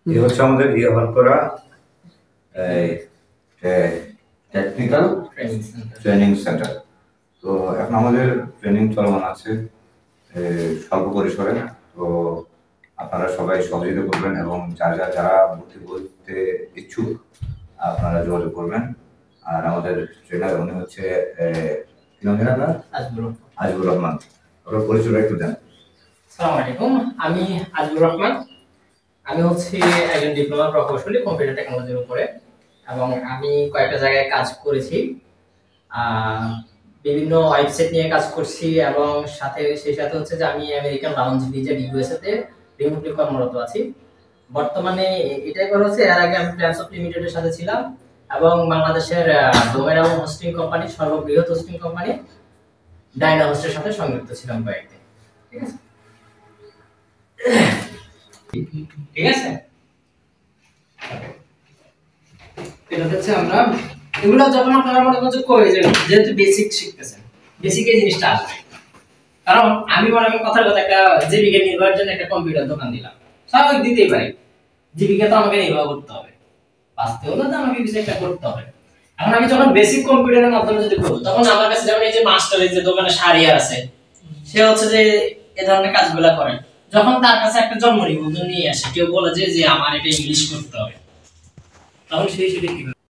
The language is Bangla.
এই হচ্ছে আমাদের হল করা টেকনিক্যাল ট্রেনিং সেন্টার। তো এখন আমাদের ট্রেনিং চলমান আছে স্বল্প পরিসরে। তো আপনারা সবাই সহযোগিতা করবেন এবং যারা ভর্তি করতে ইচ্ছুক আপনারা যোগাযোগ করবেন। আর আমাদের ট্রেনার উনি হচ্ছে আজিবুর রহমান। ওনার পরিচয় একটু দেন। আসসালামু আলাইকুম, আমি আজিবুর রহমান। আমি হচ্ছে একজন ডিপ্লোমা প্রকৌশলী কম্পিউটার টেকনোলজির উপরে, এবং আমি কয়েকটা জায়গায় কাজ করেছি। বিভিন্ন ওয়েবসাইট নিয়ে কাজ করছি, এবং সেই সাথে হচ্ছে যে আমি আমেরিকান লাউঞ্জ ভিজার ইউএসএ তে রিমোটলি কর্মরত আছি বর্তমানে। এটাই করা হচ্ছে, এর আগে আমি প্ল্যানস অফ লিমিটেডের সাথে ছিলাম, এবং বাংলাদেশের ডোমেন এবং হোস্টিং কোম্পানি, সর্ববৃহৎ হোস্টিং কোম্পানি ডাইনা হোস্টের সাথে সংযুক্ত ছিলাম কয়েকদিন। ঠিক আছে, ঠিক আছে। এটা হচ্ছে আমরা এগুলো যখন আপনারা মনে করছেন করে যেহেতু বেসিক শিখতেছেন, বেসিক এই জিনিসটা আসবে। কারণ আমি মনে করি কথার কথা, একটা জীবিকা নির্বাহের জন্য একটা কম্পিউটার দোকান দিলাম, স্বাভাবিক দিতেই পারি। জীবিকা তো আমাকে নির্বাহ করতে হবে, বাঁচতে হলে তো আমাকে কিছু একটা করতে হবে। এখন আমি যখন বেসিক কম্পিউটারের মাধ্যমে যদি করবো, তখন আমার কাছে যেমন এই যে মাস্টারের যে দোকানে শাড়িয়ার আছে, সে হচ্ছে যে এই ধরনের কাজগুলা করে। যখন তার কাছে একটা জন্ম নিবন্ধন নিয়ে আসে, কেউ বলে যে আমার এটা ইংলিশ করতে হবে, তখন সেই সেটা কি